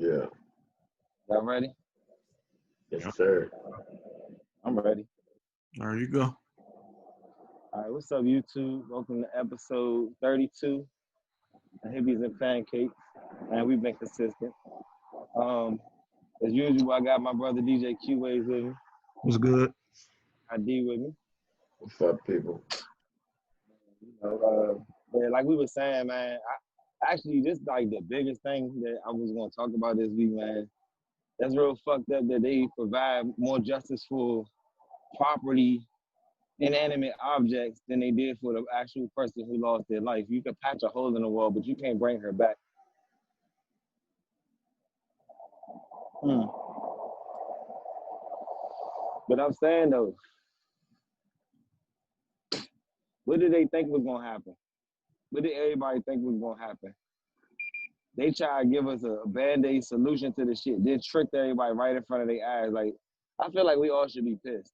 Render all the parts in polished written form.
Yeah. Y'all ready? Yes, sir. I'm ready. There you go. All right, what's up, YouTube? Welcome to episode 32 of Hippies and Pancakes. And we've been consistent. As usual, I got my brother DJ Q-Ways with me. What's good? ID with me. What's up, people? But like we were saying, man, actually, this like the biggest thing that I was going to talk about this week, man. That's real fucked up that they provide more justice for property, inanimate objects than they did for the actual person who lost their life. You can patch a hole in the wall, but you can't bring her back. But I'm saying though, what did they think was gonna happen? What did everybody think was gonna happen? They try to give us a band-aid solution to the shit. They tricked everybody right in front of their eyes. Like, I feel like we all should be pissed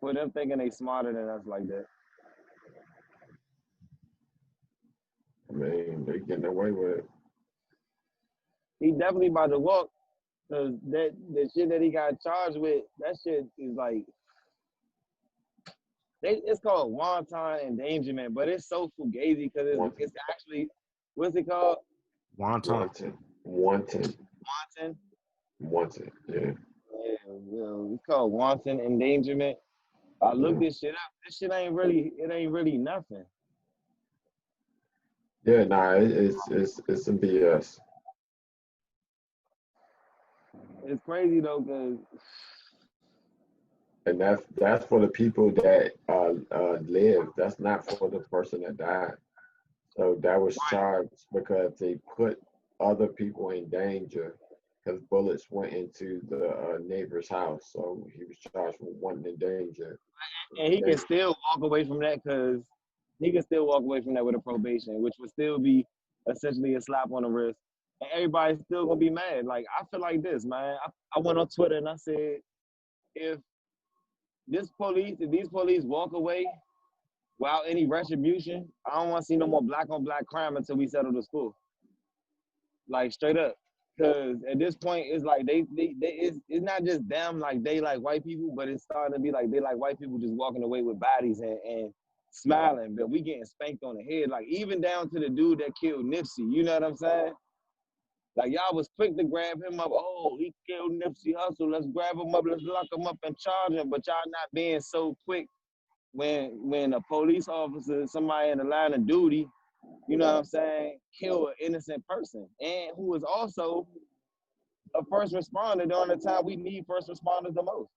for them thinking they smarter than us like that. I mean, they getting away with it. He definitely about to walk, because the shit that he got charged with, that shit is like, it's called wanton endangerment, but it's so fugazi because it's actually, what's it called? Wanton. Wanton? Yeah. Yeah, it's called wanton endangerment. I looked this shit up. This shit ain't really nothing. Yeah, nah, it's some BS. It's crazy though, cause and that's for the people that live. That's not for the person that died. So that was charged because they put other people in danger because bullets went into the neighbor's house. So he was charged with wanting in danger. And he can still walk away from that because he can still walk away from that with a probation, which would still be essentially a slap on the wrist. And everybody's still gonna be mad. Like, I feel like this, man. I went on Twitter and I said, if these police walk away without any retribution, I don't want to see no more black on black crime until we settle the score. Like, straight up. Because at this point, it's like it's not just them, like they like white people, but it's starting to be like they like white people just walking away with bodies and smiling, but we getting spanked on the head, like even down to the dude that killed Nipsey. You know what I'm saying? Like, y'all was quick to grab him up. Oh, he killed Nipsey Hussle. Let's grab him up. Let's lock him up and charge him. But y'all not being so quick when a police officer, somebody in the line of duty, you know what I'm saying, kill an innocent person, and who is also a first responder during the time we need first responders the most.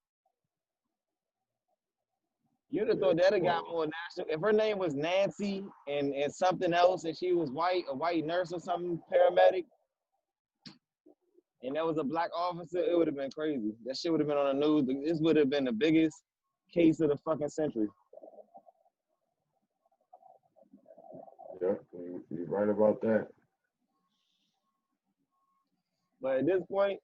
You'd have thought that'd have got more national. If her name was Nancy and something else, and she was white, a white nurse or something, paramedic, and that was a black officer, it would have been crazy. That shit would have been on the news. This would have been the biggest case of the fucking century. Yeah, you're right about that. But at this point,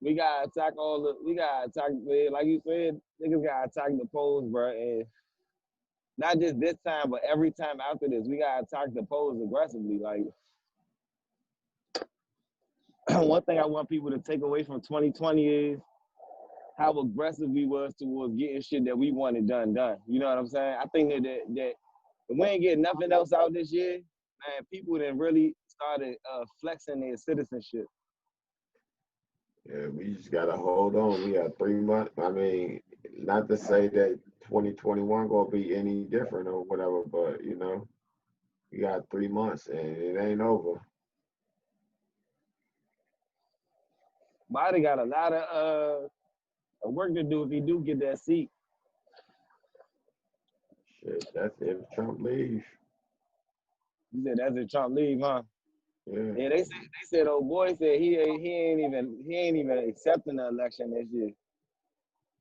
we gotta attack like you said, niggas gotta attack the polls, bro. And not just this time, but every time after this, we gotta attack the polls aggressively. Like, one thing I want people to take away from 2020 is how aggressive we was towards getting shit that we wanted done. You know what I'm saying? I think that if we ain't getting nothing else out this year, man, people then really started flexing their citizenship. Yeah, we just gotta hold on. We got 3 months. I mean, not to say that 2021 gonna be any different or whatever, but you know, we got 3 months and it ain't over. Biden got a lot of work to do if he do get that seat. Shit, that's if Trump leaves. You said that's if Trump leave, huh? Yeah. Yeah, they said old boy said he ain't even accepting the election this year.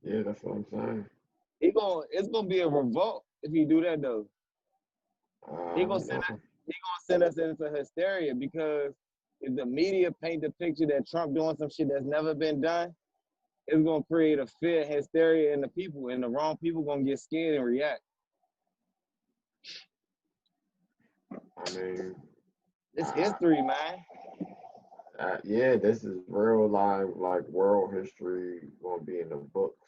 Yeah, that's what I'm saying. It's gonna be a revolt if he do that though. He gonna send us into hysteria, because if the media paint the picture that Trump doing some shit that's never been done, it's gonna create a fear and hysteria in the people, and the wrong people gonna get scared and react. I mean, it's history, man. Yeah, this is real life, like world history gonna be in the books.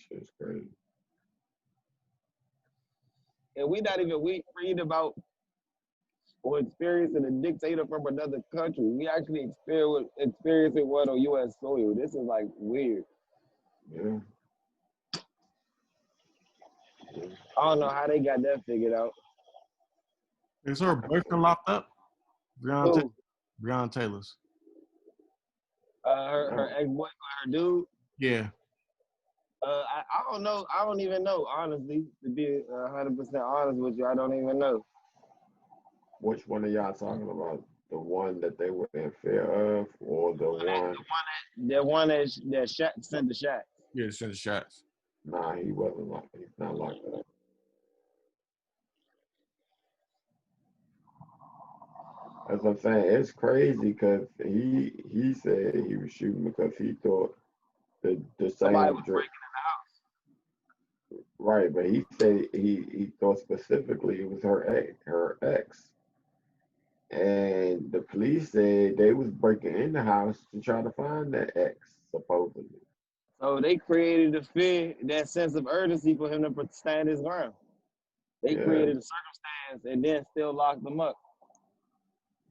Shit's crazy. And we read about or experiencing a dictator from another country. We actually experiencing one on U.S. soil. This is like weird. Yeah. I don't know how they got that figured out. Is her boyfriend locked up? Who? Breonna Taylor's. Her ex-boyfriend, her dude. Yeah. I don't know. I don't even know, honestly. To be 100% honest with you, I don't even know. Which one of y'all talking about? The one that they were in fear of, or the one? The one that shot, sent the shot. Yeah, send the shots. Nah, he wasn't like. He's not like that. That's what I'm saying. It's crazy because he said he was shooting because he thought the Somebody same was drip. breaking in Right, but he said he thought specifically it was her ex. And the police said they was breaking in the house to try to find that ex, supposedly. the house. So they created the fear, that sense of urgency for him to stand his ground. They Yeah, created a circumstance and then still locked them up.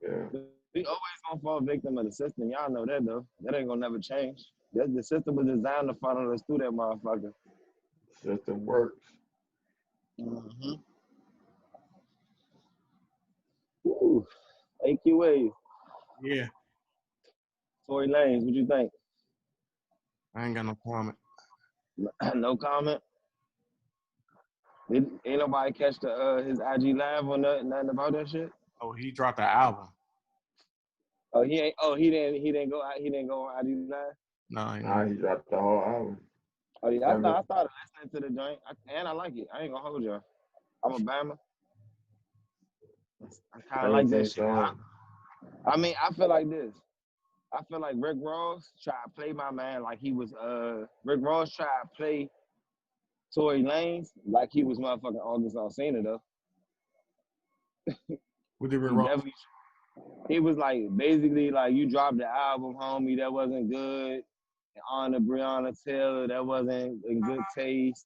yeah. We always gonna fall victim of the system. Y'all know that though. That ain't gonna never change. The system was designed to funnel us through that motherfucker. System works. Mm-hmm. Ooh, AQA, Yeah. Tory Lanez, what you think? I ain't got no comment. No comment. Ain't nobody catch his IG live or nothing about that shit. Oh, he dropped an album. Oh, he ain't. Oh, he didn't go. He didn't go on IG live. No, Nah, he dropped the whole album. Oh yeah, I started listening to the joint, and I like it. I ain't gonna hold you. I'm a Bama. I kind of like that 17 shit. songs. I mean, I feel like this. I feel like Rick Ross tried to play my man like he was. Rick Ross tried to play Tory Lanez like he was motherfucking August Alsina though. what did we He wrong? definitely. He was like basically like you dropped the album, homie. That wasn't good. On the Breonna Taylor, that wasn't in good taste.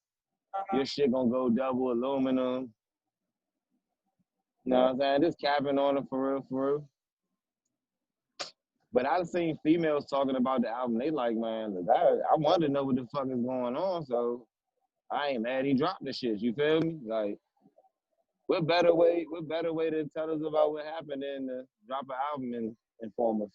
Your shit gonna go double aluminum. You know what I'm saying? Just capping on it for real, for real. But I've seen females talking about the album. They like, man, look, I want to know what the fuck is going on. So I ain't mad he dropped the shit. You feel me? Like, what better way to tell us about what happened than to drop an album and inform us?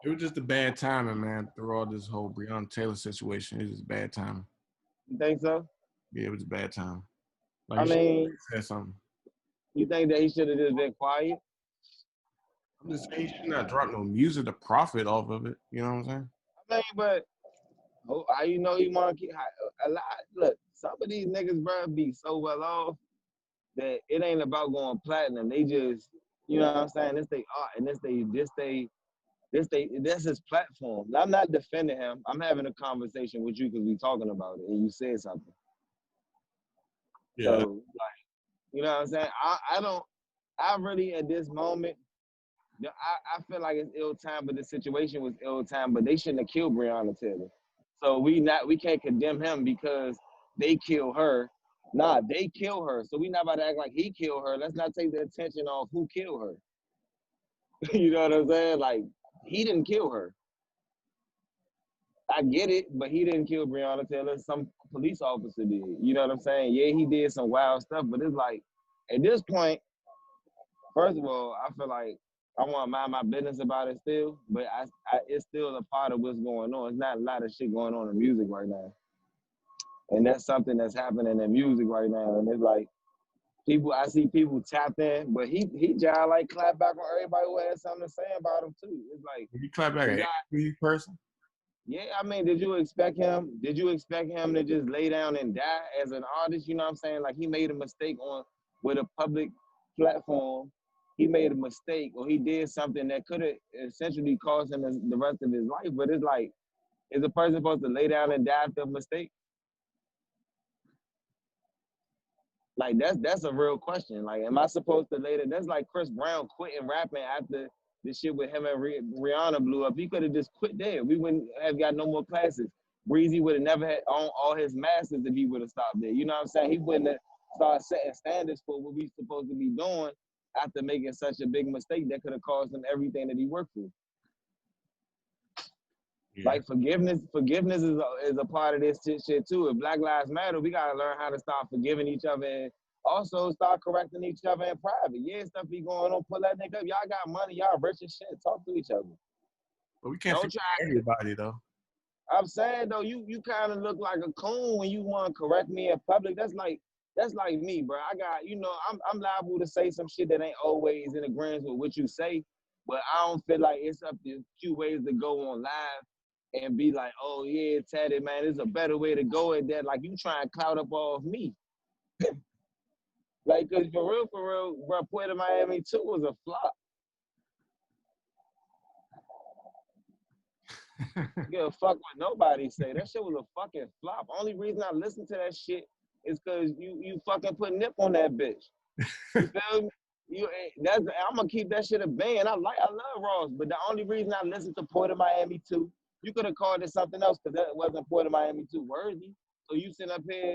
It was just a bad timing, man, through all this whole Breonna Taylor situation. It was just bad timing. You think so? Yeah, it was a bad time. Like, I mean, said something. you think that he should have just been quiet? I'm just saying, he should not drop no music to profit off of it. You know what I'm saying? I mean, but how you know he want to keep a lot? Look, some of these niggas, bro, be so well off that it ain't about going platinum. They just, you know what I'm saying? This they art and that's his platform. I'm not defending him. I'm having a conversation with you because we talking about it and you said something. Yeah. So, like, you know what I'm saying? I really at this moment, I feel like it's ill time, but the situation was ill time, but they shouldn't have killed Breonna Taylor. So we can't condemn him because they kill her. Nah, they kill her. So we not about to act like he killed her. Let's not take the attention off who killed her. You know what I'm saying? Like, he didn't kill her. I get it, but he didn't kill Breonna Taylor. Some police officer did. You know what I'm saying? Yeah, he did some wild stuff, but it's like, at this point, first of all, I feel like I want to mind my business about it still, but it's still a part of what's going on. It's not a lot of shit going on in music right now. And that's something that's happening in music right now. And it's like, I see people tapped in, but he just like clap back on everybody who had something to say about him too. It's like, Did you clap back at every person? yeah, I mean, did you expect him to just lay down and die as an artist? You know what I'm saying? Like, he made a mistake with a public platform. He made a mistake or he did something that could have essentially cost him the rest of his life. But it's like, is a person supposed to lay down and die after a mistake? Like that's a real question. Like, am I supposed to later? That's like Chris Brown quitting rapping after the shit with him and Rihanna blew up. He could have just quit there. We wouldn't have got no more classes. Breezy would have never had on all his masters if he would have stopped there. You know what I'm saying? He wouldn't have started setting standards for what we supposed to be doing after making such a big mistake that could have cost him everything that he worked for. Yeah. Like forgiveness is a part of this shit too. If Black Lives Matter, we gotta learn how to start forgiving each other and also start correcting each other in private. Yeah, stuff be going on, pull that nigga up. Y'all got money, y'all rich as shit. Talk to each other. But we can't forgive everybody though. I'm saying though, you kind of look like a coon when you want to correct me in public. That's like me, bro. I got, I'm liable to say some shit that ain't always in agreement with what you say, but I don't feel like it's up to few ways to go on live and be like, oh yeah, Teddy, man, there's a better way to go at that. Like you trying to cloud up off me. Like, cause for real, bro, Puerto Miami 2 was a flop. Give a fuck what nobody say. That shit was a fucking flop. Only reason I listen to that shit is cause you fucking put nip on that bitch. You feel me? I'm gonna keep that shit a band. I love Ross, but the only reason I listen to Puerto Miami 2, you could have called it something else because that wasn't Puerto Miami 2 worthy. So you sit up here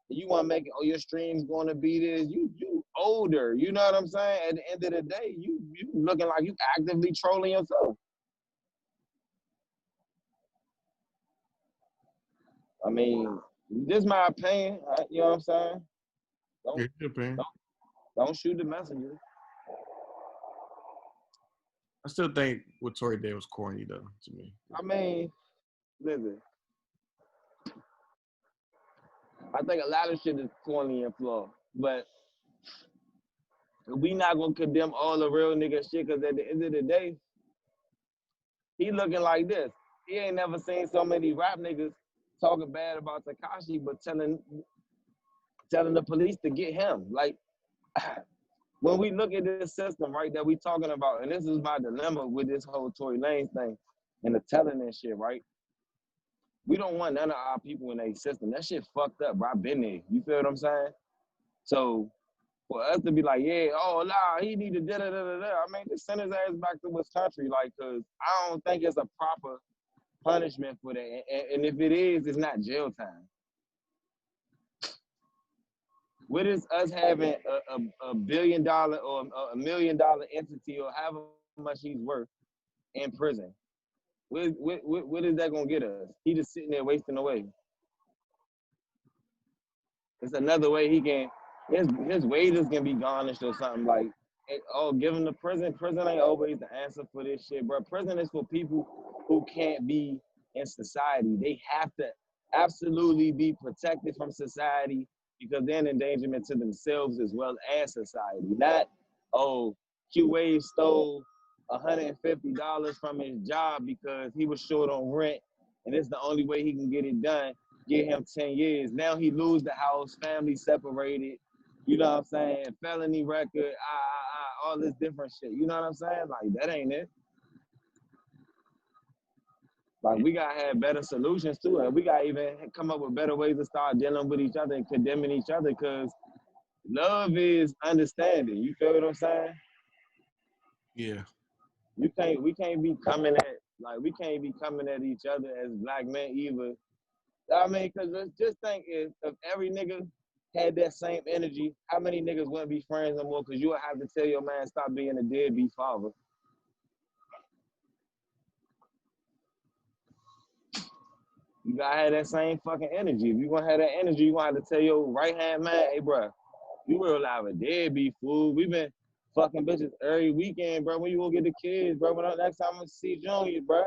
and you want to make it, your stream's going to be this. You older, you know what I'm saying? At the end of the day, you looking like you actively trolling yourself. I mean, this is my opinion. You know what I'm saying? Don't shoot the messenger. I still think what Tory did was corny, though, to me. I mean, listen. I think a lot of shit is corny and flawed, but we not gonna condemn all the real nigga shit because at the end of the day, he looking like this. He ain't never seen so many rap niggas talking bad about Tekashi, but telling the police to get him. Like, when we look at this system, right, that we talking about, and this is my dilemma with this whole Tory Lanez thing and the telling and shit, right? We don't want none of our people in a system. That shit fucked up, bro. I've been there. You feel what I'm saying? So for us to be like, yeah, oh, nah, he need to da-da-da-da-da. I mean, just send his ass back to his country, like, because I don't think it's a proper punishment for that. And if it is, it's not jail time. What is us having a $1 billion or a $1 million entity or however much he's worth in prison? What is that gonna get us? He just sitting there wasting away. It's another way he can. His wages can be garnished or something like. Give him to prison. Prison ain't always the answer for this shit, bro. Prison is for people who can't be in society. They have to absolutely be protected from society because they're an endangerment to themselves as well as society. Not, Q-Wave stole $150 from his job because he was short on rent and it's the only way he can get it done. Get him 10 years. Now he lose the house, family separated, you know what I'm saying? Felony record, all this different shit. You know what I'm saying? Like, that ain't it. Like, we got to have better solutions to it. We got to even come up with better ways to start dealing with each other and condemning each other because love is understanding. You feel what I'm saying? Yeah. We can't be coming at each other as black men either. I mean, because just think if every nigga had that same energy, how many niggas wouldn't be friends no more? Because you would have to tell your man stop being a deadbeat father. You gotta have that same fucking energy. If you gonna have that energy, you gonna have to tell your right hand man, hey, bro, you real live a deadbeat fool. We been fucking bitches every weekend, bro. When you gonna get the kids, bro? When next time I see Junior, bro?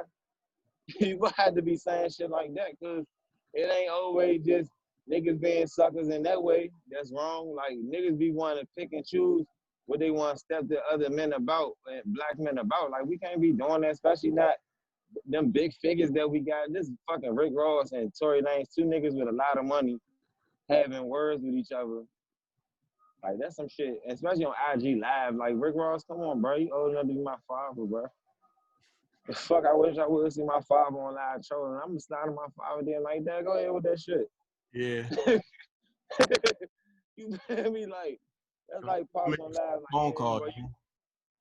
You gonna have to be saying shit like that, cause it ain't always just niggas being suckers in that way. That's wrong. Like, niggas be wanting to pick and choose what they want to step to other men about, and black men about. Like, we can't be doing that, especially not them big figures that we got. This is fucking Rick Ross and Tory Lanez, two niggas with a lot of money having words with each other. Like, that's some shit, especially on IG Live. Like, Rick Ross, come on, bro. You old enough to be my father, bro. The fuck, I wish I would see my father on live trolling. I'm just sliding my father there like that. Go ahead with that shit. Yeah. You feel me? Like, that's like Pops on live. Like, Phone yeah, call. bro,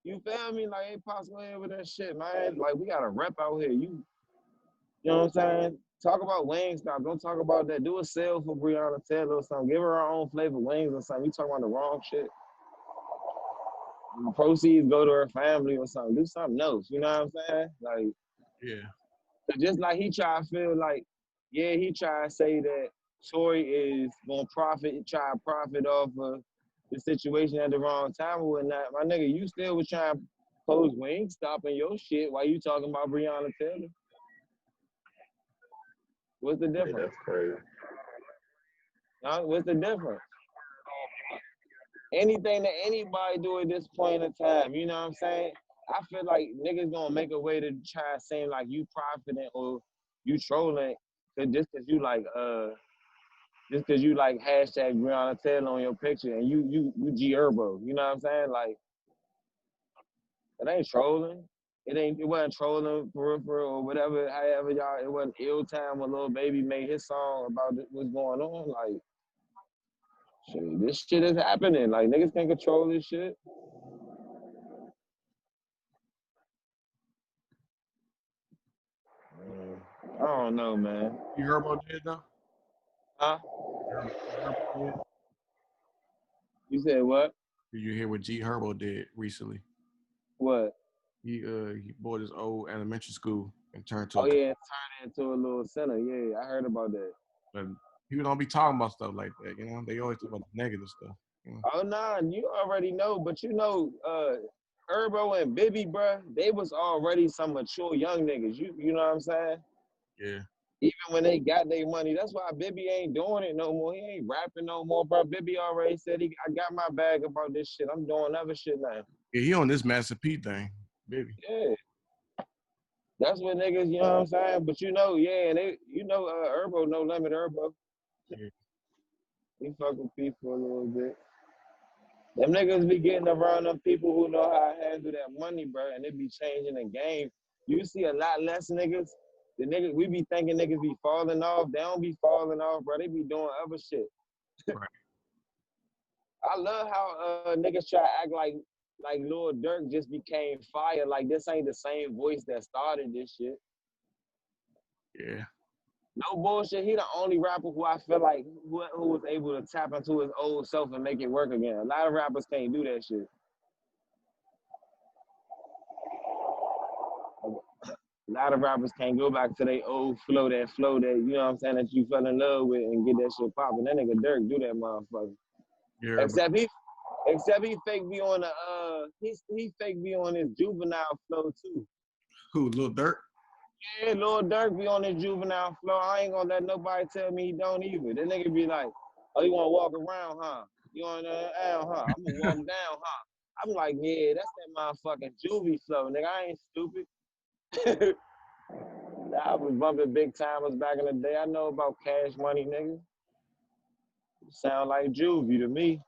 you feel me? Like, hey, Pops, go ahead with that shit, man. Like, we got a rep out here. You know what I'm saying? Talk about Wingstop. Don't talk about that. Do a sale for Breonna Taylor or something. Give her her own flavor wings or something. You talking about the wrong shit. The proceeds go to her family or something. Do something else. You know what I'm saying? Like, Yeah. just like he try to feel like, yeah, he try to say that Tory is gonna try to profit off of the situation at the wrong time or whatnot. My nigga, you still was trying to post Wingstop in your shit while you talking about Breonna Taylor. What's the difference? Yeah, that's crazy. Huh? What's the difference? Anything that anybody do at this point in time, you know what I'm saying? I feel like niggas gonna make a way to try to seem like you profiting or you trolling just cause you like hashtag Breonna Taylor on your picture and you G Herbo, you know what I'm saying? Like, it ain't trolling. It wasn't trolling for real or whatever, however y'all, it wasn't ill time when Lil Baby made his song about what's going on. Like, shit, this shit is happening. Like, niggas can't control this shit. I don't know, man. You heard about that though? Huh? You heard about that? You said what? Did you hear what G Herbo did recently? What? He bought his old elementary school and turned to Oh, yeah, it turned into a little center. Yeah, I heard about that. But people don't be talking about stuff like that, you know? They always talk about the negative stuff. You know? Oh, nah, you already know. But you know, Herbo and Bibby, bruh, they was already some mature young niggas. You know what I'm saying? Yeah. Even when they got their money. That's why Bibby ain't doing it no more. He ain't rapping no more, bro. Bibby already said, I got my bag about this shit. I'm doing other shit now. Yeah, he on this Master P thing, baby. Yeah. That's what niggas, you know what I'm saying? But you know, yeah, and Herbo, No Limit Herbo. Yeah. He fuck with people a little bit. Them niggas be getting around them people who know how to handle that money, bro, and they be changing the game. You see a lot less niggas. The niggas, we be thinking niggas be falling off. They don't be falling off, bro. They be doing other shit. Right. I love how niggas try to act like Lil Durk just became fire. Like, this ain't the same voice that started this shit. Yeah. No bullshit. He the only rapper who I feel like who was able to tap into his old self and make it work again. A lot of rappers can't do that shit. A lot of rappers can't go back to their old flow, that you know what I'm saying, that you fell in love with and get that shit popping. That nigga Durk do that motherfucker. Yeah. Except he fake be on he fake be on his juvenile flow too. Who, Lil Durk? Yeah, Lil Durk be on his juvenile flow. I ain't gonna let nobody tell me he don't either. That nigga be like, oh, you wanna walk around, huh? You wanna huh? I'm gonna walk down, huh? I'm like, yeah, that's that motherfucking juvie flow, nigga. I ain't stupid. I was bumping big timers back in the day. I know about Cash Money, nigga. Sound like juvie to me.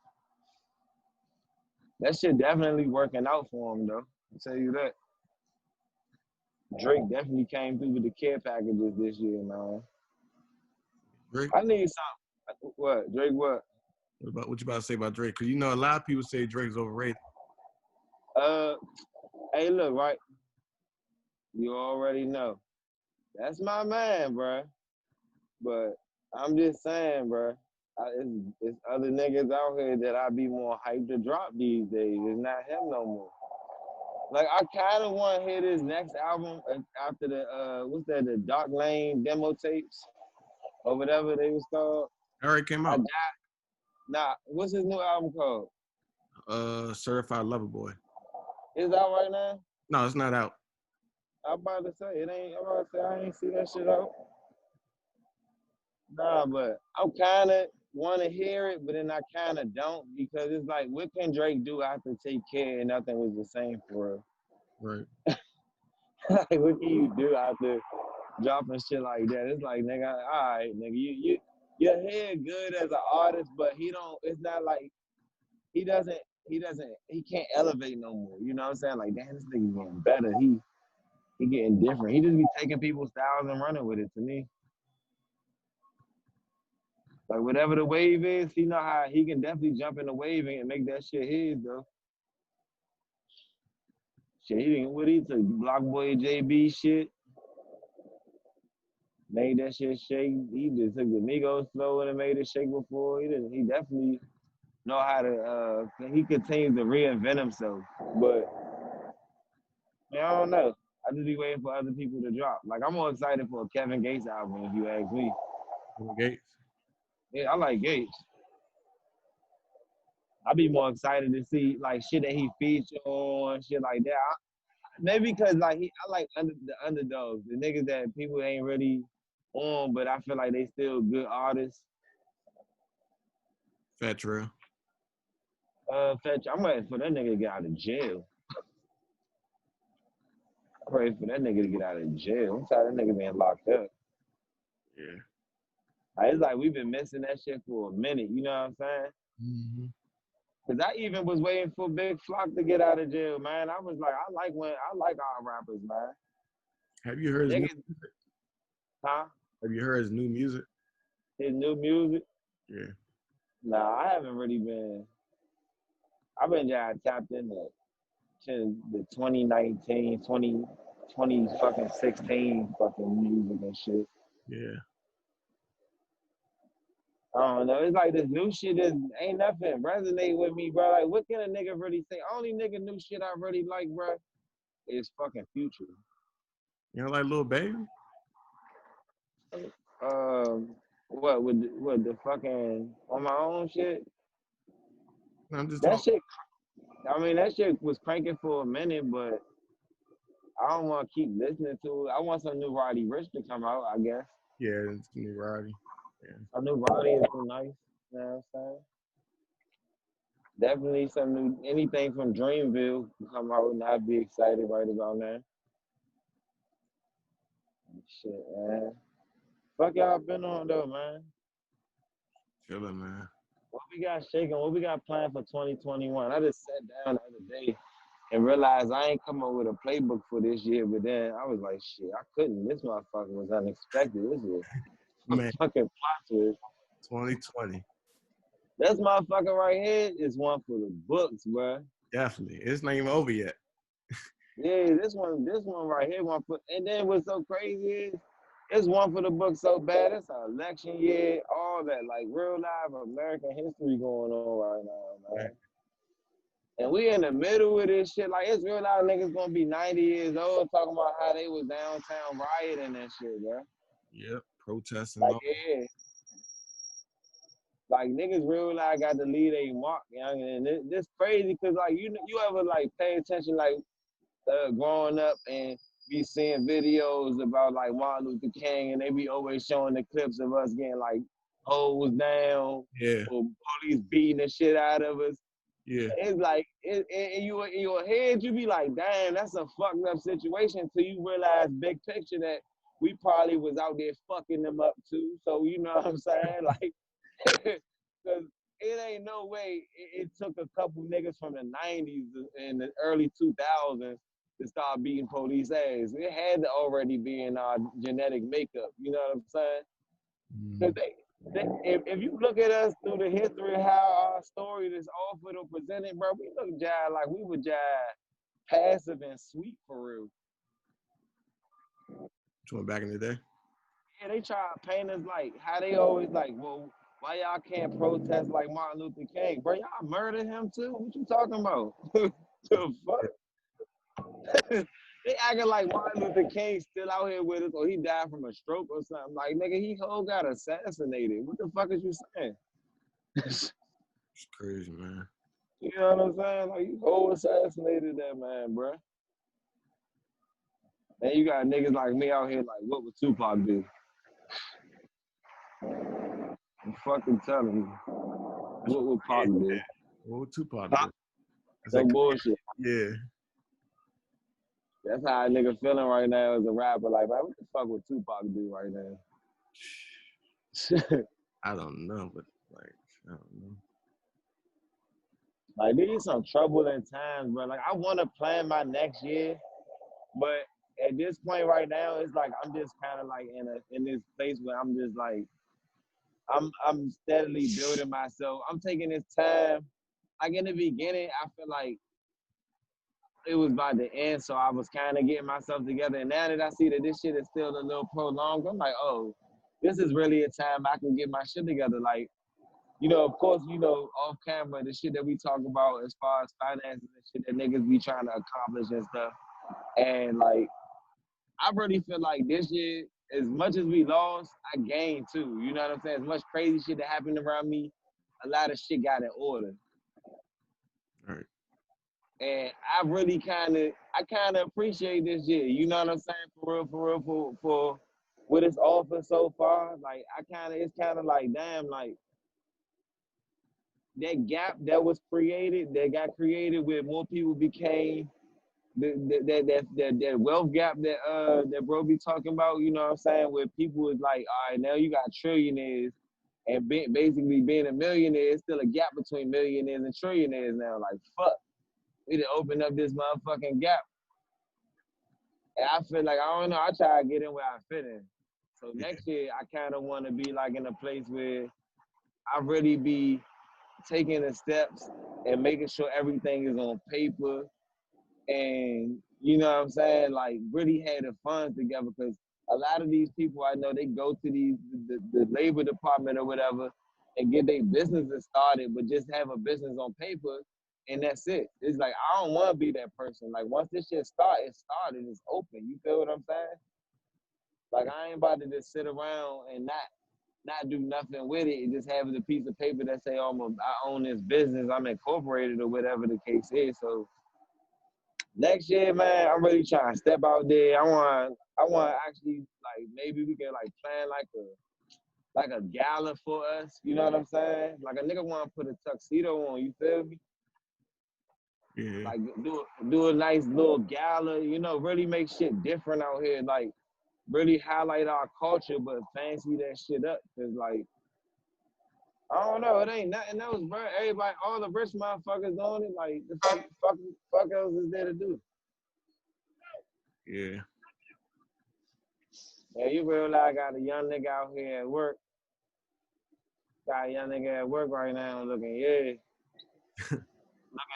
That shit definitely working out for him, though. I'll tell you that. Drake definitely came through with the care packages this year, man. Drake? I need something. What? Drake what? What you about to say about Drake? Because you know a lot of people say Drake's overrated. Hey, look, right? You already know. That's my man, bruh. But I'm just saying, bruh. It's other niggas out here that I be more hyped to drop these days. It's not him no more. Like, I kind of want to hear this next album after the Dark Lane demo tapes or whatever they was called. It already came out. Nah, what's his new album called? Certified Lover Boy. It's out right now? No, it's not out. I'm about to say, I ain't see that shit out. Nah, but I'm kind of want to hear it, but then I kind of don't, because it's like, what can Drake do after Take Care and nothing was the same for him? Right. Like, what can you do after dropping shit like that? It's like, nigga, all right, nigga, your head good as an artist, but it's not like, he can't elevate no more. You know what I'm saying? Like, damn, this nigga getting better. He getting different. He just be taking people's styles and running with it to me. Like whatever the wave is, he know how he can definitely jump in the wave and make that shit his though. Shit, he didn't what he took Block Boy JB shit. Made that shit shake. He just took the Migos flow and made it shake before. He definitely know how to he continues to reinvent himself. But man, I don't know. I just be waiting for other people to drop. Like I'm more excited for a Kevin Gates album if you ask me. Kevin Gates. Yeah, I like Gates. I'd be more excited to see like shit that he featured on, shit like that. Maybe because like I like the underdogs, the niggas that people ain't really on, but I feel like they still good artists. Fat Trail. Fetch, I'm waiting for that nigga to get out of jail. I'm ready for that nigga to get out of jail. I'm tired of that nigga being locked up. Yeah. Like, it's like we've been missing that shit for a minute. You know what I'm saying? Mm-hmm. Cause I even was waiting for Big Flock to get out of jail, man. I was like, I like our rappers, man. Have you heard his new music? Huh? Have you heard his new music? His new music? Yeah. Nah, I haven't really been. I've been just tapped into to the 2019, 20 fucking 16 fucking music and shit. Yeah. I don't know. It's like this new shit is ain't nothing resonate with me, bro. Like, what can a nigga really say? Only nigga new shit I really like, bro, is fucking Future. You know, like Lil Baby? What with the fucking on my own shit? I'm just That talking. shit. I mean, that shit was cranking for a minute, but I don't want to keep listening to it. I want some new Roddy Rich to come out, I guess. Yeah, it's new Roddy. Yeah. Some new Roddy is so nice. You know what I'm saying? Definitely some new, anything from Dreamville can come out and I'd be excited right about now. Shit, man. Fuck y'all been on though, man. Chilling, man. What we got shaking? What we got planned for 2021? I just sat down the other day and realized I ain't come up with a playbook for this year, but then I was like, shit, I couldn't. This motherfucker was unexpected. This was Man, fucking plot twist. 2020. This motherfucker right here is one for the books, bro. Definitely. It's not even over yet. Yeah, this one right here, one for. And then what's so crazy is, it's one for the books so bad. It's an election year, all that, like real live American history going on right now, man. And we in the middle of this shit. Like, it's real live niggas gonna be 90 years old talking about how they was downtown rioting and shit, bro. Yep, protesting. Like, yeah. Like, niggas real life got to leave a mark, young. And this crazy because, like, you ever, like, pay attention, like, growing up and be seeing videos about, like, Martin Luther King, and they be always showing the clips of us getting, like, hosed down, Yeah. or police beating the shit out of us. Yeah. It's like, in your head, you be like, damn, that's a fucked up situation till you realize big picture that we probably was out there fucking them up too. So, you know what I'm saying? Like, because it ain't no way it took a couple niggas from the 90s and the early 2000s to start beating police ass. It had to already be in our genetic makeup. You know what I'm saying? Because if you look at us through the history of how our story is offered or presented, bro, we look jive like we were jive passive and sweet for real. Which one back in the day? Yeah, they try to paint us like how they always like, well, why y'all can't protest like Martin Luther King? Bro, y'all murdered him too? What you talking about? The fuck? They acting like Martin Luther King still out here with us or he died from a stroke or something. Like, nigga, he whole got assassinated. What the fuck is you saying? It's crazy, man. You know what I'm saying? Like, you whole assassinated that man, bro. And you got niggas like me out here like, what would Tupac do? I'm fucking telling you. What would Pac do? What would Tupac do? No bullshit. Yeah. That's how a nigga feeling right now as a rapper. Like, man, what the fuck would Tupac do right now? I don't know, but like, I don't know. Like, these some troubling times, bro. Like, I want to plan my next year, but at this point right now, it's like I'm just kind of like in this place where I'm just like, I'm steadily building myself. I'm taking this time. Like in the beginning, I feel like it was about to end, so I was kind of getting myself together. And now that I see that this shit is still a little prolonged, I'm like, oh, this is really a time I can get my shit together. Like, you know, of course, you know, off camera, the shit that we talk about as far as finances and shit that niggas be trying to accomplish and stuff. And like, I really feel like this year, as much as we lost, I gained too. You know what I'm saying? As much crazy shit that happened around me, a lot of shit got in order. Right. And I really kind of appreciate this year. You know what I'm saying? For real, for what it's offered so far. Like, it's kind of like, damn, like, that gap that was created, that got created where more people became that wealth gap that bro be talking about, you know what I'm saying? Where people is like, all right, now you got trillionaires and basically being a millionaire is still a gap between millionaires and trillionaires now. Like, fuck, we done open up this motherfucking gap. And I feel like, I don't know, I try to get in where I fit in. So next year, I kind of want to be like in a place where I really be taking the steps and making sure everything is on paper. And you know what I'm saying, like really had the funds together, because a lot of these people I know, they go to the labor department or whatever and get their businesses started, but just have a business on paper and that's it. It's like, I don't want to be that person. Like, once this shit start, it's started, it's open. You feel what I'm saying? Like, I ain't about to just sit around and not do nothing with it and just have a piece of paper that say, oh, I own this business, I'm incorporated or whatever the case is. So next year, man, I'm really trying to step out there. I want to actually, like, maybe we can like plan like a gala for us. You know what I'm saying? Like, a nigga want to put a tuxedo on. You feel me? Yeah. Like, do a nice little gala. You know, really make shit different out here. Like, really highlight our culture, but fancy that shit up. Cause like, I don't know, it ain't nothing else, bro. Everybody, all the rich motherfuckers doing it. Like, the fuck else is there to do? Yeah. Yeah, you realize I got a young nigga out here at work. Got a young nigga at work right now looking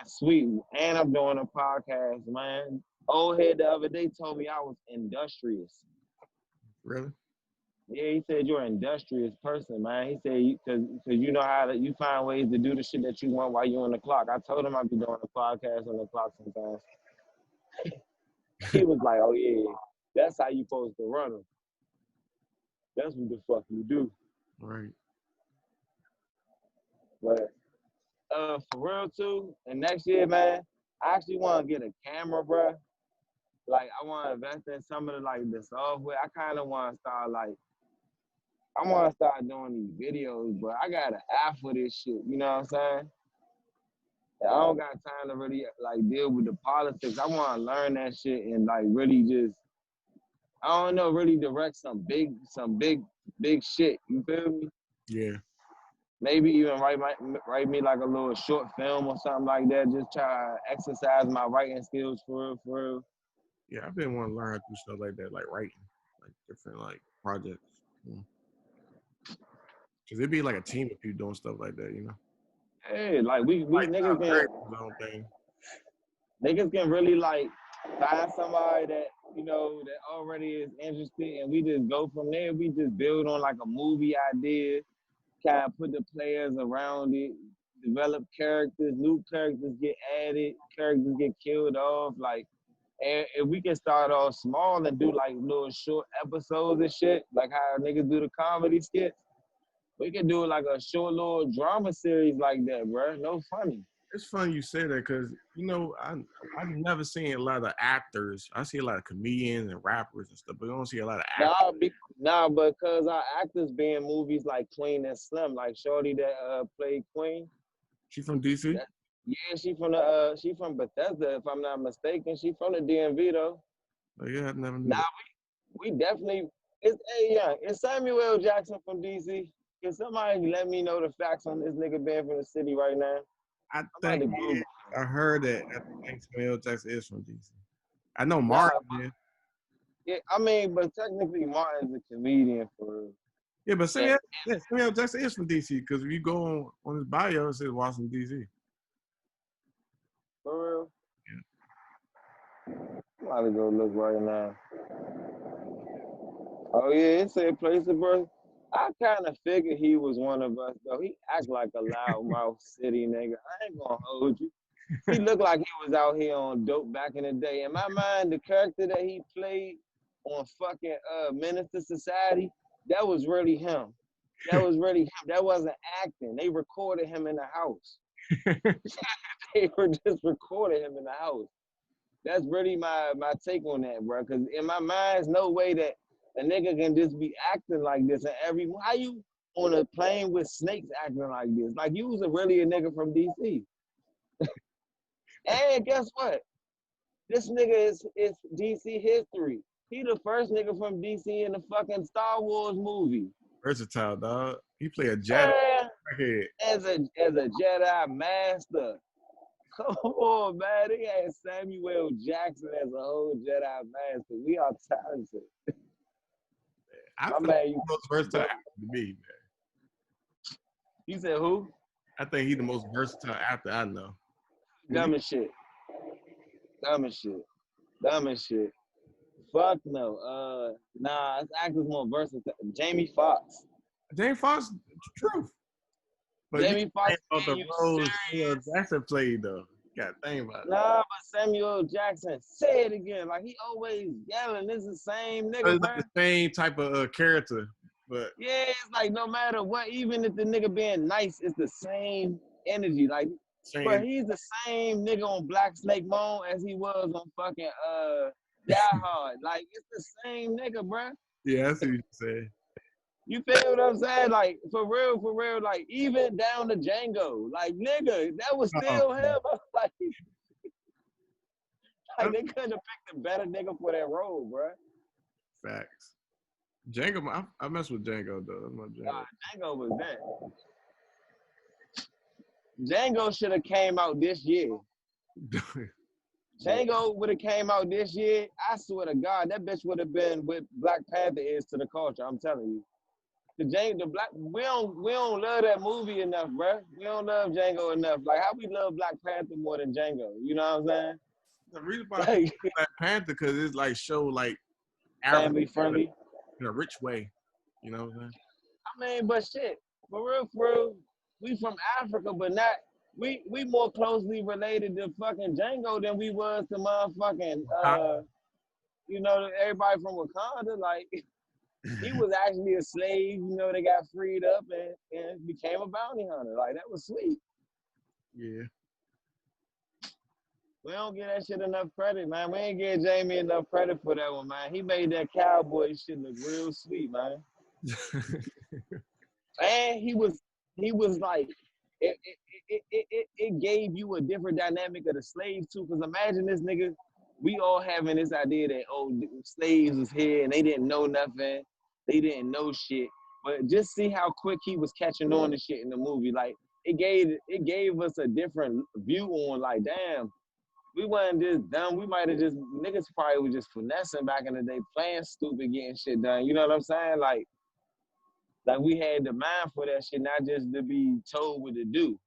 sweet. And I'm doing a podcast, man. Old head the other day told me I was industrious. Really? Yeah, he said you're an industrious person, man. He said, because you know how you find ways to do the shit that you want while you're on the clock. I told him I'd be doing a podcast on the clock sometimes. He was like, oh, yeah, that's how you supposed to run them. That's what the fuck you do. Right. But for real too, and next year, man, I actually want to get a camera, bro. Like, I want to invest in some of the software. I kind of want to start doing these videos, but I got an app for this shit. You know what I'm saying? And I don't got time to really like deal with the politics. I want to learn that shit and like really just, I don't know, really direct some big shit. You feel me? Yeah. Maybe even write me like a little short film or something like that. Just try to exercise my writing skills for real. Yeah, I've been wanting to learn how to do stuff like that, like writing, like different like projects. Cause it'd be like a team of people doing stuff like that, you know. Hey, like we Like, niggas can really like find somebody that, you know, that already is interested, and we just go from there. We just build on like a movie idea, kind of put the players around it, develop characters, new characters get added, characters get killed off. Like, and if we can start off small and do like little short episodes and shit, like how niggas do the comedy skits, we can do like a short little drama series like that, bro. No funny. it's funny you say that because, you know, I've never seen a lot of actors. I see a lot of comedians and rappers and stuff, but I don't see a lot of actors. Because our actors be in movies like Queen and Slim, like Shorty that played Queen. She from DC? Yeah, she from Bethesda, if I'm not mistaken. She from the DMV though. Oh, yeah, I never knew that. We definitely, it's Samuel L. Jackson from DC. Can somebody let me know the facts on this nigga being from the city right now? I heard that. I think Samuel L. Jackson is from DC. I know Martin. Yeah, I mean, but technically Martin's a comedian for real. Yeah, but Samuel L. Jackson is from DC because if you go on his bio, it says Washington D.C. For real? Yeah. I'm about to go look right now. Oh yeah, it said place of birth. I kind of figured he was one of us though. He act like a loudmouth city nigga. I ain't gonna hold you. He looked like he was out here on dope back in the day. In my mind, the character that he played on fucking Minister Society, that was really him. That was really him. That wasn't acting. They recorded him in the house. They were just recording him in the house. That's really my take on that, bro. Because in my mind, there's no way that a nigga can just be acting like this. And how you on a plane with snakes acting like this? Like you was really a nigga from DC. And guess what? This nigga is DC history. He the first nigga from DC in the fucking Star Wars movie. Versatile, dog. He played a Jedi. As a Jedi master. Come on, man. They had Samuel Jackson as a whole Jedi master. We are talented. I think he's the most versatile actor to me, man. You said who? I think he's the most versatile actor I know. Dumb as shit. Dumb as shit. Dumb as shit. Fuck no. Nah, this actor's more versatile. Jamie Foxx. Jamie Foxx, truth. But Jamie Foxx. The role Samuel Jackson played though. You gotta think about it. Nah, but Samuel Jackson, say it again. Like he always yelling. This is the same nigga. It's like the same type of character, but yeah, it's like no matter what, even if the nigga being nice, it's the same energy. Like, but he's the same nigga on Black Snake Moan as he was on fucking Die Hard. Like it's the same nigga, bruh. Yeah, I see what you saying. You feel what I'm saying? Like for real. Like even down to Django. Like nigga, that was still him. Like they couldn't have picked a better nigga for that role, bruh. Facts. Django, I mess with Django though. Django was that. Django should have came out this year. Django would have came out this year. I swear to God, that bitch would have been what Black Panther is to the culture. I'm telling you. We don't love that movie enough, bro. We don't love Django enough. Like how we love Black Panther more than Django. You know what I'm saying? The reason why I like Black Panther because it's like show like family friendly in a rich way. You know what I'm saying? I mean, but shit, for real, we from Africa, but not we more closely related to fucking Django than we was to motherfucking everybody from Wakanda. Like he was actually a slave, they got freed up and became a bounty hunter. Like that was sweet. Yeah. We don't give that shit enough credit, man. We ain't give Jamie enough credit for that one, man. He made that cowboy shit look real sweet, man. And he was like, it gave you a different dynamic of the slaves too. Cause imagine this nigga, we all having this idea that slaves was here and they didn't know nothing, they didn't know shit. But just see how quick he was catching on to shit in the movie. Like it gave us a different view on like, damn. We wasn't just dumb. We might have just, niggas probably was just finessing back in the day, playing stupid, getting shit done. You know what I'm saying? Like we had the mind for that shit, not just to be told what to do,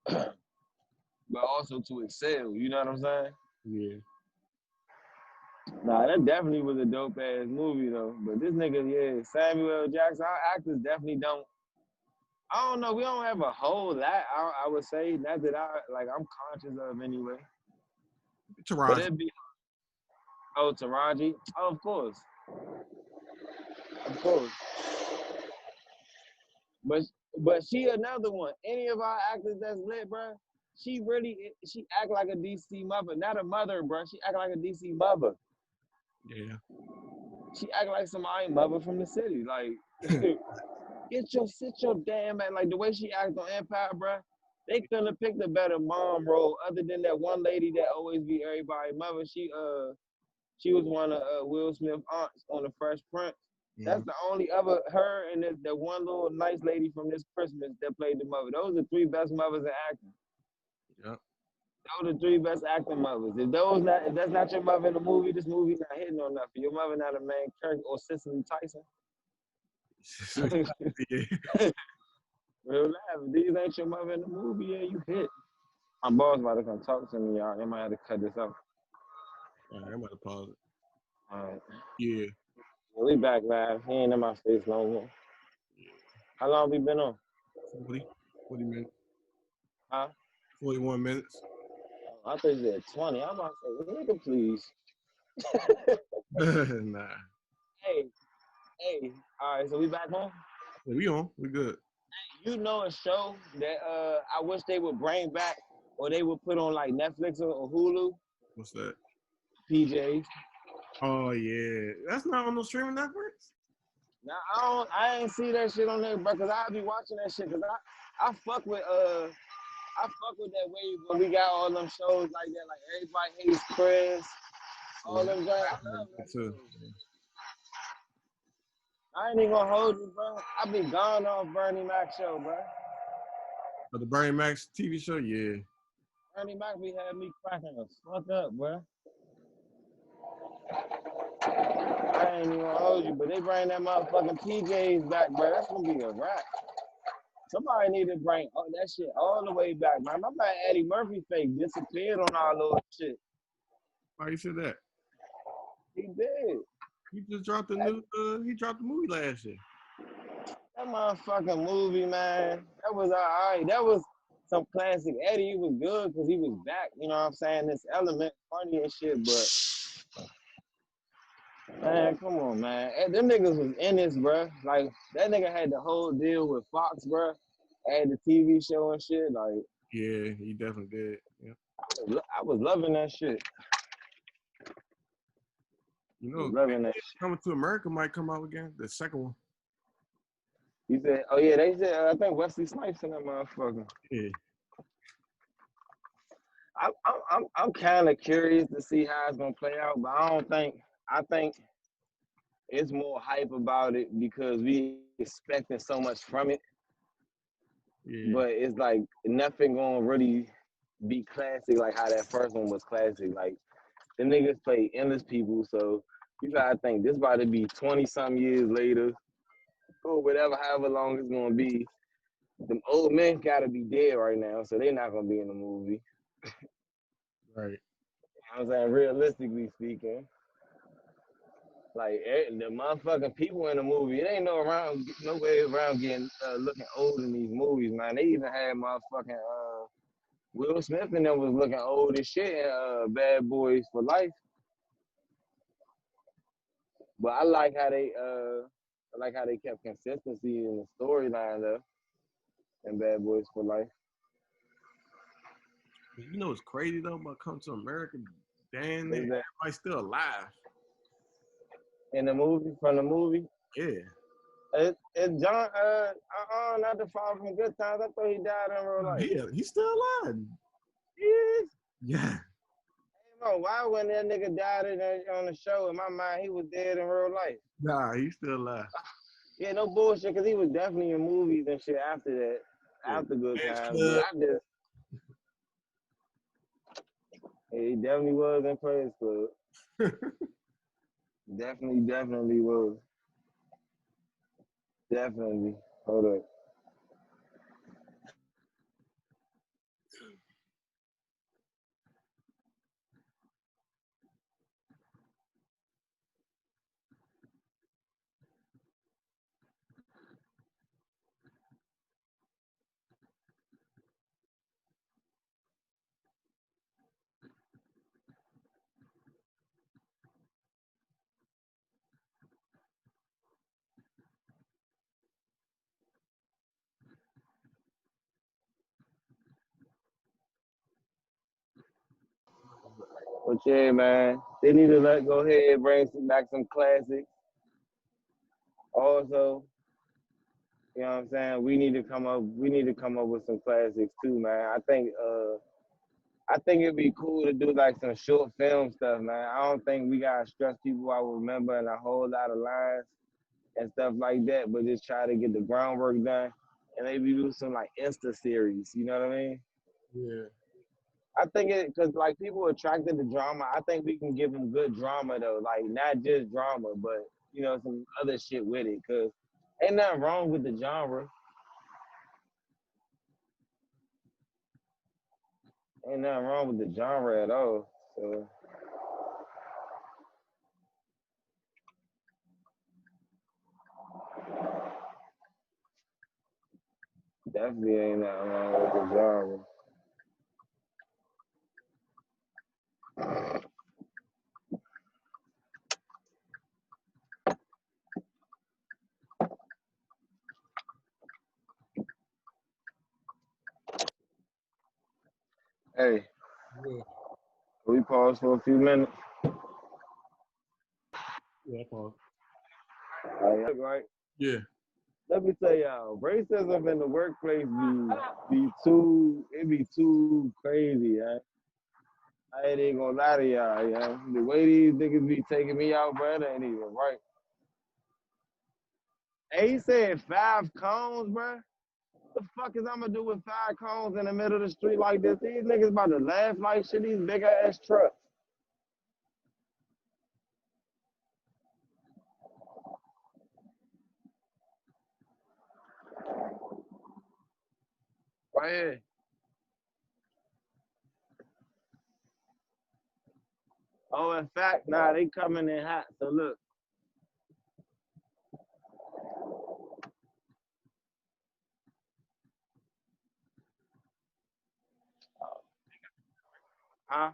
but also to excel. You know what I'm saying? Yeah. Nah, that definitely was a dope ass movie though. But this nigga, yeah, Samuel Jackson, our actors definitely don't. I don't know. We don't have a whole lot. I would say not that I'm conscious of anyway. Taraji. Taraji. Oh, of course. But she another one. Any of our actors that's lit, bro, she act like a DC mother. Not a mother, bro. She act like a DC mother. Yeah. She act like somebody mother from the city. Like, sit your damn ass. Like the way she act on Empire, bro. They couldn't have picked a better mom role other than that one lady that always be everybody's mother. She was one of Will Smith's aunts on The Fresh Prince. Yeah. That's the only other, her and the one little nice lady from This Christmas that played the mother. Those are the three best mothers in acting. Yep. Those are the three best acting mothers. If that's not your mother in the movie, this movie's not hitting on nothing. Your mother not a main character or Cicely Tyson. Yeah. Real life. If these ain't your mother in the movie, yeah, you hit. My boss about to come talk to me, y'all. They might have to cut this off. All right, I'm about to pause it. All right. Yeah. We back live. He ain't in my face no more. Yeah. How long we been on? 40 minutes. Huh? 41 minutes. I thought you said 20. I'm about to say, nigga, please. Nah. Hey. All right, so we back home? Yeah, we on. We good. You know a show that I wish they would bring back or they would put on like Netflix or Hulu? What's that? PJs. Oh, yeah. That's not on no streaming networks? Now I ain't see that shit on there, bro, cause I be watching that shit, cause I fuck with that wave when we got all them shows like that, like Everybody Hates Chris, all them guys. I love that too. I ain't even gonna hold you, bro. I be gone off Bernie Mac show, bro. But the Bernie Mac TV show, yeah. Bernie Mac be had me cracking the fuck up, bro. I ain't even gonna hold you, but they bring that motherfucking PJs back, bro. That's gonna be a wrap. Somebody need to bring that shit all the way back, man. My man Eddie Murphy fake disappeared on our little shit. Why you said that? He did. He just dropped he dropped the movie last year. That motherfucking movie, man. That was all right. That was some classic Eddie. He was good because he was back. You know what I'm saying? This element, funny and shit, but man, come on, man. Them niggas was in this, bro. Like, that nigga had the whole deal with Fox, bro. Had the TV show and shit. Like, yeah, he definitely did. Yeah. I was loving that shit. You know, loving that shit. Coming to America might come out again. The second one. You said, oh yeah, they said, I think Wesley Snipes in that motherfucker. Yeah. I'm kind of curious to see how it's gonna play out, but I think it's more hype about it because we expecting so much from it. Yeah. But it's like nothing gonna really be classic like how that first one was classic. Like the niggas play endless people, so you gotta think this about to be 20-something years later, or whatever, however long it's gonna be. Them old men gotta be dead right now, so they're not gonna be in the movie. Right. You know what I'm saying? Realistically speaking. Like the motherfucking people in the movie, it ain't no way around getting looking old in these movies, man. They even had motherfucking Will Smith and them was looking old as shit in Bad Boys for Life. But I like how they kept consistency in the storyline though in Bad Boys for Life. You know what's crazy though about Come to America? Damn, everybody's still alive. In the movie, from the movie? Yeah. It's John, not the Fall from Good Times. I thought he died in real life. Yeah, he's still alive. He is? Yeah. I don't know why when that nigga died on the show, in my mind, he was dead in real life. Nah, he's still alive. Yeah, no bullshit, because he was definitely in movies and shit after that, after Good Times. Yeah, he definitely was in Players Club. Definitely was. Definitely. Hold up. But yeah, man, they need to go ahead and bring back some classics. Also, you know what I'm saying? We need to come up with some classics too, man. I think it'd be cool to do like some short film stuff, man. I don't think we gotta stress people out remembering a whole lot of lines and stuff like that, but just try to get the groundwork done and maybe do some like Insta series. You know what I mean? Yeah. I think because like people are attracted to drama. I think we can give them good drama though, like not just drama, but you know some other shit with it. Cause Ain't nothing wrong with the genre. Ain't nothing wrong with the genre at all. So definitely ain't nothing wrong with the genre. Hey, Yeah. can we pause for a few minutes? Yeah, pause. Right. Yeah. Let me tell y'all, racism in the workplace be too crazy, yeah. I ain't even gonna lie to y'all, yeah. The way these niggas be taking me out, bro, that ain't even right. Hey, he said 5 cones, bro. The fuck is I'm gonna do with 5 cones in the middle of the street like this? These niggas about to laugh like shit, these big ass trucks. Right here. Oh, in fact, nah, they coming in hot. So look. Huh?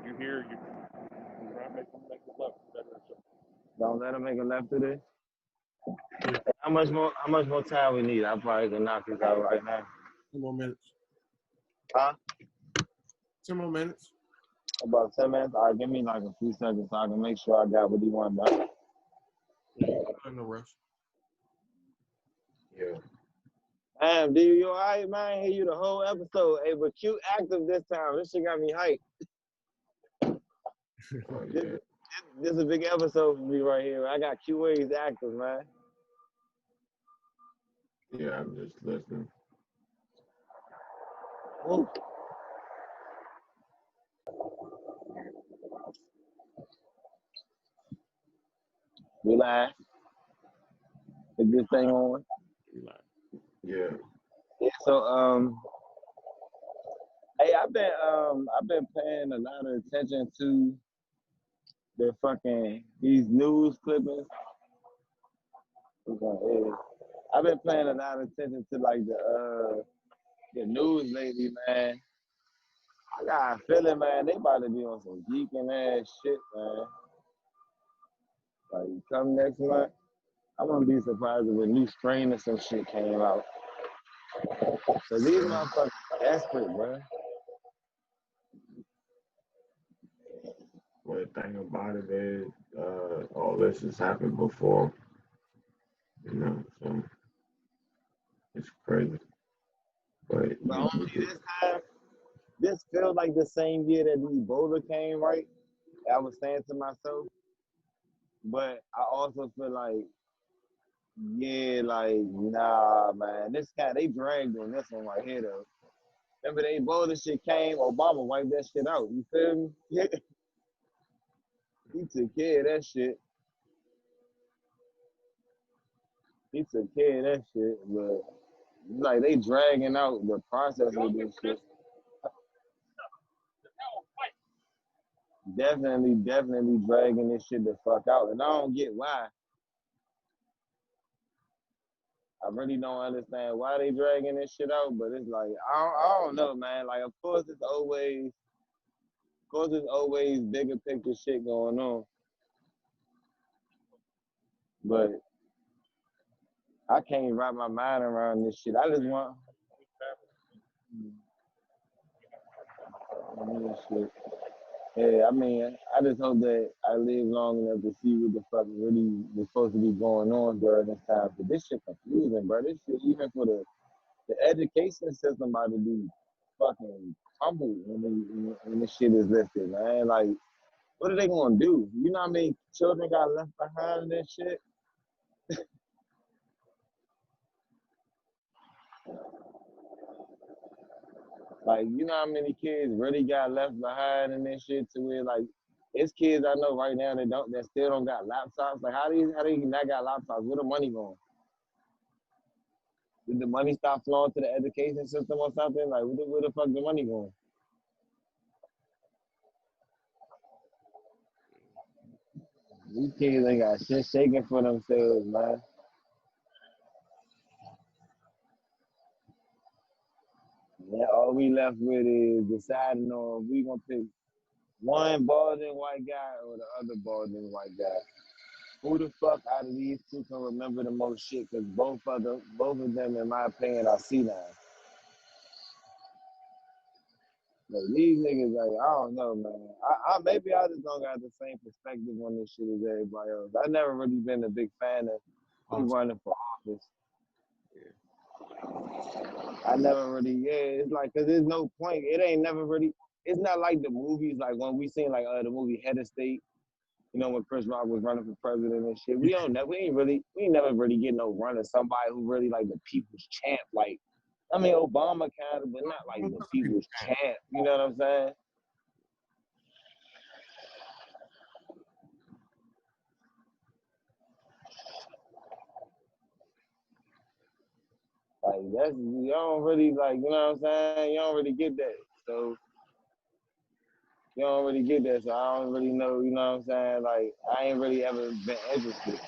You hear you Don't let them make a left to this. How much more time we need? I probably can knock this out right now. 10 more minutes. Huh? 10 more minutes. About 10 minutes? All right, give me like a few seconds so I can make sure I got what he want done. No rush. Yeah. Damn, D, you all right, man? I hear you the whole episode. Hey, but Q active this time. This shit got me hyped. Oh, yeah. This is a big episode for me right here. I got QA's active, man. Yeah, I'm just listening. Ooh. Relax. Is this thing on? Yeah. Yeah, so hey, I've been paying a lot of attention to these news clippings. I've been paying a lot of attention to like the news lately, man. I got a feeling, man, they about to be on some geeking ass shit, man. Like come next month, I wouldn't be surprised if a new strain of some shit came out. So these motherfuckers desperate, bro. Well, the thing about it is, all this has happened before, so it's crazy. But only this time, this feels like the same year that the Ebola came, right? I was saying to myself, but I also feel like, yeah, like, nah, man, they dragged on this one right here, though. Remember the Ebola shit came, Obama wiped that shit out, you feel me? Yeah. He took care of that shit. But like they dragging out the process of this shit. Definitely dragging this shit the fuck out. And I don't get why. I really don't understand why they dragging this shit out, but it's like, I don't know, man. Like, of course, it's always bigger picture shit going on. But I can't wrap my mind around this shit. I just want shit. Yeah, I mean, I just hope that I live long enough to see what the fuck really was supposed to be going on during this time. But this shit confusing, bro. This shit, even for the education system, about to be fucking crumbled when this shit is lifted, man. Like, what are they gonna do? You know how many children got left behind in this shit? Like, you know how many kids really got left behind and this shit to where, like, it's kids I know right now that still don't got laptops. Like, how they not got laptops? Where the money going? Did the money stop flowing to the education system or something? Like, where the fuck the money going? These kids ain't got shit shaking for themselves, man. Yeah, all we left with is deciding on if we gonna pick one balding white guy or the other balding white guy. Who the fuck out of these two can remember the most shit? Because both of them, in my opinion, are senile. Like, these niggas, like, I don't know, man. Maybe I just don't got the same perspective on this shit as everybody else. I never really been a big fan of who running for office. I never really, it's like, cause there's no point. It ain't never really. It's not like the movies, like when we seen like the movie Head of State. You know, when Chris Rock was running for president and shit. We ain't never really get no run of somebody who really like the people's champ. Like, I mean, Obama kind of, but not like the people's champ. You know what I'm saying? Like, that's, you don't really, like, you know what I'm saying? You don't really get that. So, you don't really get that. So, I don't really know, you know what I'm saying? Like, I ain't really ever been interested.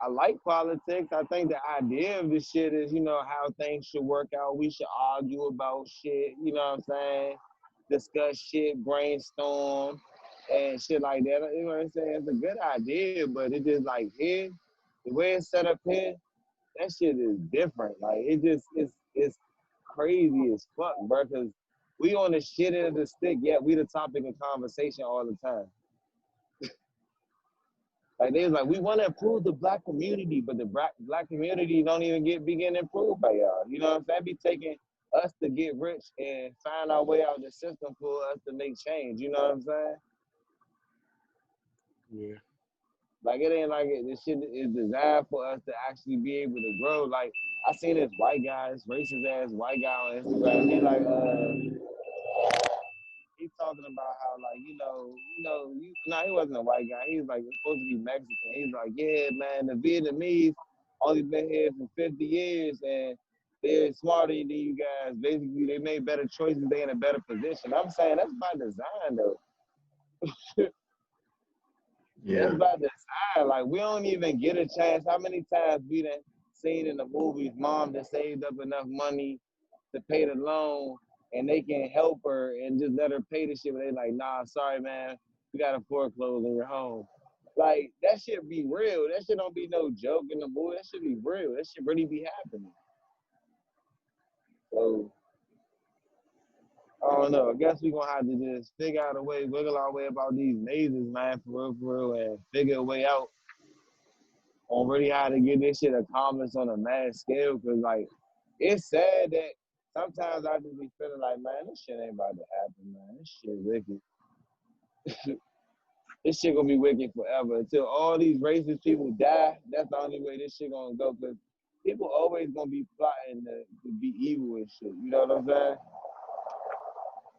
I like politics. I think the idea of this shit is, you know, how things should work out. We should argue about shit, you know what I'm saying? Discuss shit, brainstorm, and shit like that. You know what I'm saying? It's a good idea, but it just like here, the way it's set up here, that shit is different. Like, it's crazy as fuck, bro, because we on the shit end of the stick, yet we the topic of conversation all the time. Like, they was like, we want to improve the black community, but the black community don't even be getting improved by y'all. You know what I'm saying? Be taking us to get rich and find our way out of the system for us to make change. You know what I'm saying? Yeah. Like, it ain't like this shit is designed for us to actually be able to grow. Like, I seen this white guy, this racist ass white guy on Instagram. He like, he's talking about how, like, he wasn't a white guy. He was like supposed to be Mexican. He's like, yeah, man, the Vietnamese only been here for 50 years and they're smarter than you guys. Basically, they made better choices. They in a better position. I'm saying that's by design, though. Yeah. That's by design. Like, we don't even get a chance. How many times we done seen in the movies, mom that saved up enough money to pay the loan and they can help her and just let her pay the shit, but they like, nah, sorry, man, we got to foreclose on your home. Like, that shit be real. That shit don't be no joke in the movie. That shit be real. That shit really be happening. So, I don't know. I guess we gonna have to just figure out a way, wiggle our way about these mazes, man, for real, and figure a way out on really how to get this shit accomplished on a mass scale. Cause like, it's sad that sometimes I just be feeling like, man, this shit ain't about to happen, man. This shit wicked. This shit gonna be wicked forever until all these racist people die. That's the only way this shit gonna go. Cause people always gonna be plotting to be evil and shit. You know what I'm saying?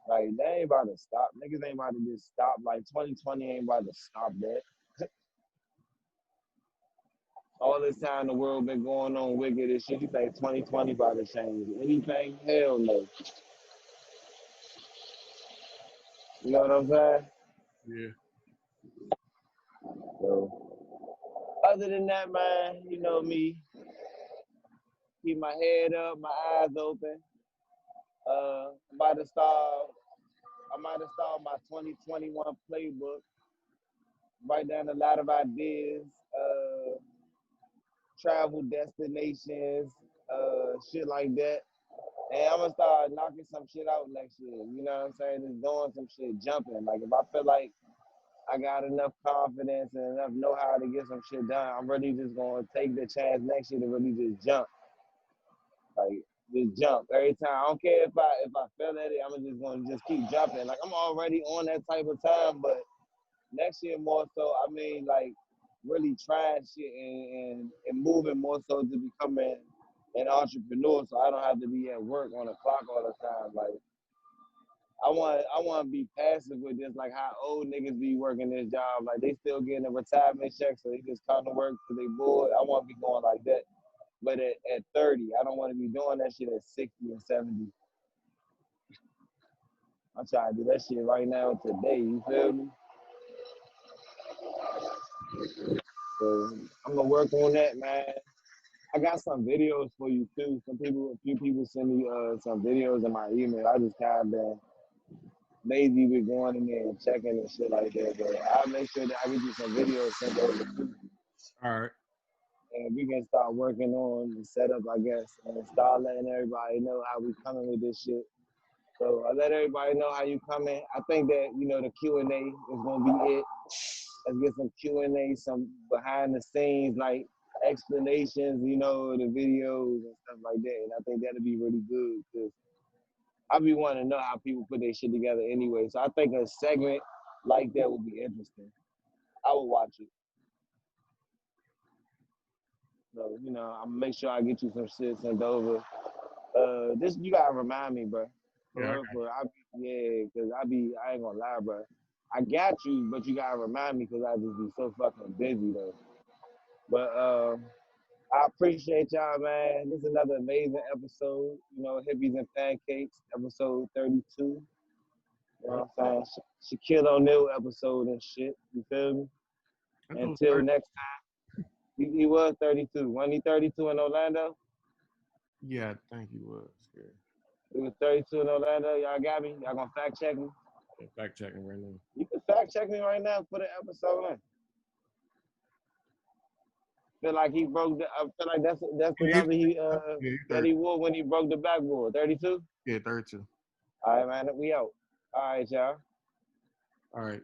Like, they ain't about to stop. Niggas ain't about to just stop. Like, 2020 ain't about to stop that. All this time the world been going on wicked and shit. You think 2020 about to change anything? Hell no. You know what I'm saying? Yeah. So, other than that, man, you know me. Keep my head up, my eyes open. I might have started my 2021 playbook. Write down a lot of ideas, travel destinations, shit like that. And I'm gonna start knocking some shit out next year. You know what I'm saying? Just doing some shit, jumping. Like, if I feel like I got enough confidence and enough know-how to get some shit done, I'm really just gonna take the chance next year to really just jump. Like, just jump every time. I don't care if I fail at it. I'm just gonna just keep jumping. Like, I'm already on that type of time, but next year more so. I mean, like, really trying shit and moving more so to becoming an entrepreneur, so I don't have to be at work on the clock all the time. Like, I want to be passive with this, like how old niggas be working this job. Like, they still getting a retirement check, so they just come to work because they bored. I want to be going like that. But at 30, I don't want to be doing that shit at 60 and 70. I'm trying to do that shit right now today, you feel me? So I'm gonna work on that, man. I got some videos for you too. A few people send me some videos in my email. I just kind of been lazy with going in there and checking and shit like that. But I'll make sure that I get you some videos sent over too. All right. And we can start working on the setup, I guess, and start letting everybody know how we coming with this shit. So I let everybody know how you coming. I think that, the Q&A is gonna be it. Let's get some Q&A, some behind the scenes, like explanations, the videos and stuff like that. And I think that'll be really good because I be wanting to know how people put their shit together anyway. So I think a segment like that would be interesting. I would watch it. So, I'm gonna make sure I get you some shit sent over. This you gotta remind me, bro. Yeah, Because I ain't gonna lie, bro. I got you, but you gotta remind me because I just be so fucking busy though. But I appreciate y'all, man. This is another amazing episode. Hippies and Pancakes, episode 32. You know what I'm saying? Shaquille O'Neal episode and shit. You feel me? Until next time. He was 32. Wasn't he 32 in Orlando? Yeah, I think he was. Yeah. He was 32 in Orlando. Y'all got me? Y'all gonna fact check me? Yeah, fact checking right now. You can fact check me right now for the episode in. Feel like he broke I feel like that's the number that he wore when he broke the backboard. 32? Yeah, 32. All right, man. We out. All right, y'all. All right.